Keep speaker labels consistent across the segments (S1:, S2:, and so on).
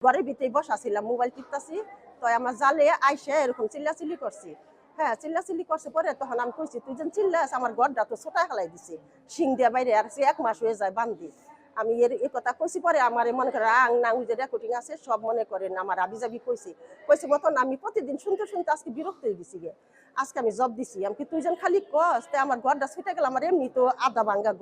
S1: ঘরের ভিতরে বসা ছিলাম, মোবাইল টিপতাছি, তো আমার জালে আইসে এরকম চিল্লাচিল্লি করছি। হ্যাঁ, চিল্লাচিল্লি করছে পরে তখন আমি কইছি, তুই যেন চিল্লাস, আমার ঘরটা তো ছোটা খেলাই দিছে, শিং দিয়ে বাইরে আর 1 মাস হয়ে যায় বান্ধি। আমি এই কথা কইছি পরে আমার মনে করে আং নাং যে রেকর্ডিং আছে সব মনে করেন আমার আবিজাবি কইছি মতন আমি প্রতিদিন শুনতে শুনতে আজকে বিরক্ত হয়ে গেছি গে। আজকে আমি জব দিছি, আমি তুই যেন খালি কস তে আমার ঘরটা ছুটে গেল, আমার এমনি তো আধা ভাঙ্গা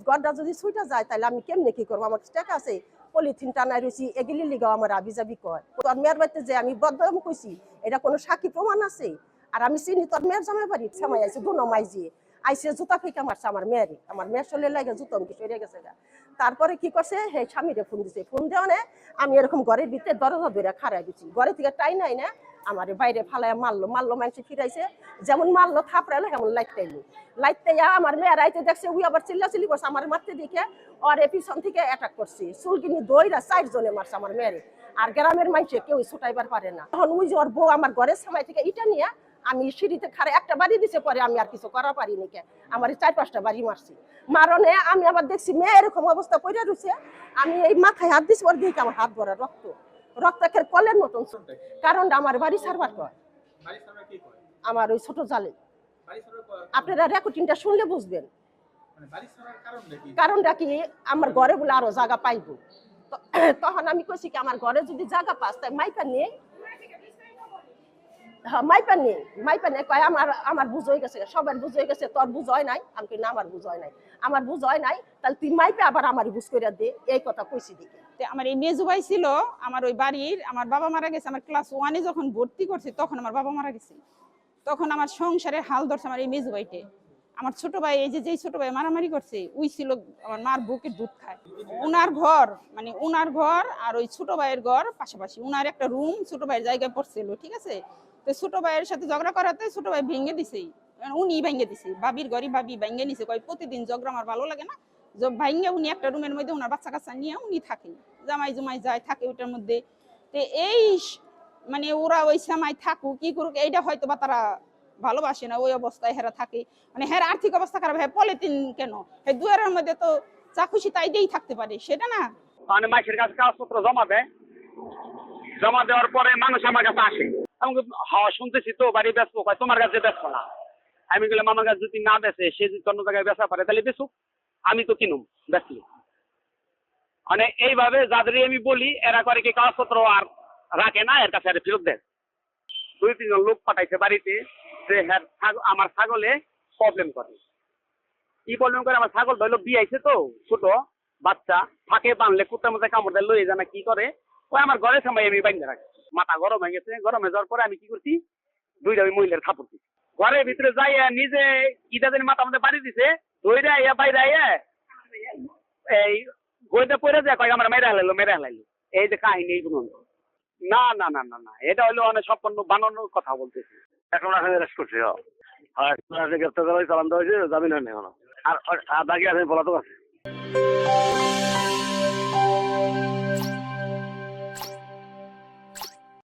S1: ঘরটা যদি ছুটে যায় তাহলে আমি কেমনে কি করবো? আমার টাকা আছে, পলিথিন টানাই রয়েছি, এগুলি লিগাও আমার আবিজাবি কয়। তোর মেয়ের বাড়িতে যে আমি বদনাম কইছি এটা কোনো সাক্ষী প্রমাণ আছে? আর আমি চিনি তোর মেয়ের জামাই বাড়ি সামাই আইছে দুনো মাইজি আইসে জুতা ফেঁকে মারছে আমার মেয়ের শরীরে লাগে জুতো অঙ্কি সরে গেছে। তারপরে কি করছে, হে স্বামীরে ফোন দিছে, ফোন দেওয়া আমি এরকম ঘরের ভিতরে দরজা ধরে খাড়াই দিচ্ছি, ঘরে থেকে টাই নাই না আমার বাইরে ফালায় মারলো মানুষ ফিরাইছে, যেমন মারলো থাপড়াইলো এমন লাইটতে আমার মেয়ের আইতে দেখছে, উই আবার চিল্লাচিল্লি করছে আমার মারতে দিকে, আর পিছন থেকে অ্যাটাক করছে, চুলকিনি দইরা 4 জনে মারছে আমার মেয়েরে। আর গ্রামের মানুষে কেউ ছুটাইবার পারে না। তখন ওই যে ওর বউ আমার ঘরের সামনে থেকে ইটা নিয়ে আমি সিঁড়িতে খাড়ে একটা বাড়ি দিছে, পরে আমি আর কিছু করা পারিনি, আমার 4-5টা বাড়ি মারছি। মারণে আমি আবার দেখছি মেয়ে এরকম অবস্থা পড়ে রয়েছে, আমি এই মাথায় হাত দিছি, পরে দেখি আমার হাত ভরা রক্তের কলের মতন। কারণ আমার বাড়ি সার্ভার কয়, আমার ওই ছোট জালে। আপনারা রেকর্ডিংটা শুনলে বুঝবেন কারণটা কি। আমার ঘরে বলে আরো জায়গা পাইব, তখন আমি কইছি কি আমার ঘরে যদি জায়গা পাস তাই মাইপা নিয়ে মাইপা নেই কয় আমার বুঝ হয়ে গেছে, সবার বুঝ হয়ে গেছে, তোর বুঝ হয় নাই। আমি কই না, আমার বুঝ হয় নাই, আমার বুঝ হয় নাই, তাহলে তুই মাইপে আবার আমার বুঝ করে দে, এই কথা কইছি দিকে।
S2: আমার এই মেজু ভাই ছিল আমার ওই বাড়ির, আমার বাবা মারা গেছে, আমার ক্লাস 1-এ যখন ভর্তি করছে তখন আমার বাবা মারা গেছে, তখন আমার সংসারের হাল ধরছে আমার এই মেজু ভাইটে। আমার ছোট ভাই, এই যে ছোট ভাই মারামারি করছে, ওই ছিল আমার মার বুকের দুধ খায়। উনার ঘর আর ওই ছোট ভাইয়ের ঘর পাশাপাশি, উনার একটা রুম ছোট ভাইয়ের জায়গায় পড়ছিল, ঠিক আছে। তো ছোট ভাইয়ের সাথে ঝগড়া করাতে ছোট ভাই ভেঙে দিছে, উনি ভেঙে দিছে, ভাবির ঘরে ভাবি ভেঙে নিছে, কয় প্রতিদিন ঝগড়া আমার ভালো লাগে না, ভাইঙ্গা উনি একটা রুমের মধ্যে ওনার বাচ্চা কাচ্চা নিয়ে উনি থাকে, জামাই জুমাই যায় থাকে ওইটার মধ্যে। তো এই মানে ওরা ওই সময় থাকুক কি করুক, এইটা হয়তো বা তারা ভালোবাসে না, ওই অবস্থায় হেরা থাকে, মানে হের আর্থিক অবস্থা খারাপ, হ্যাঁ পলিথিন কেন, হ্যাঁ দুয়ারের মধ্যে তো যা খুশি তাই দিয়েই থাকতে পারে, সেটা না।
S3: মানে মাসের কাছে কাগজপত্র জমা দেওয়ার পরে মানুষ আমার কাছে আসে, আমাকে হওয়া শুনতেছি তো বাড়ি বেচবো, তোমার কাছে বেচবো না। আমি বললাম আমার কাছে যদি না বেচে, সে যদি অন্য জায়গায় বেচা পারে তাহলে বেচুক, আমি তো কিনুম বেচলি। মানে এইভাবে যাদেরই আমি বলি এরা করে কি কাগজপত্র আর রাখে না, এর কাছে ফেরত দেয়। 2-3 জন লোক পাঠাইছে বাড়িতে যে হ্যাঁ আমার ছাগলে প্রবলেম করে। কি প্রবলেম করে, আমার ছাগল ধরলো বিয়াইছে তো ছোট বাচ্চা, ফাঁকে বানলে কুত্তার মধ্যে কামড় দেয়, লয়ে জানা কি করে, ওই আমার ঘরের সময় আমি বাইন্ধে রাখি। মাথা গরম হয়ে গেছে, গরম হয়ে যাওয়ার পরে আমি কি করছি, 2টা ওই মহিলার থাপড় দিচ্ছি। ঘরের ভিতরে যাইয়া নিজে ইটা দিন মাথা মধ্যে বাড়ি দিছে, ধইরা ইয়া বাইরে আইয়া এই বইটা পড়ে যায়, কয় আমার মেরে হালাইলো। এই যে কাহিনী এইগুলো না, এটা হলো অনেক সম্পূর্ণ বানানোর কথা বলতেছি।
S4: এখন আসামি অ্যারেস্ট করছে, গ্রেপ্তার করা চালান দেওয়া হয়েছে, জামিন হয়নি এখনো, আর বাকি আছে পলাতক আছে।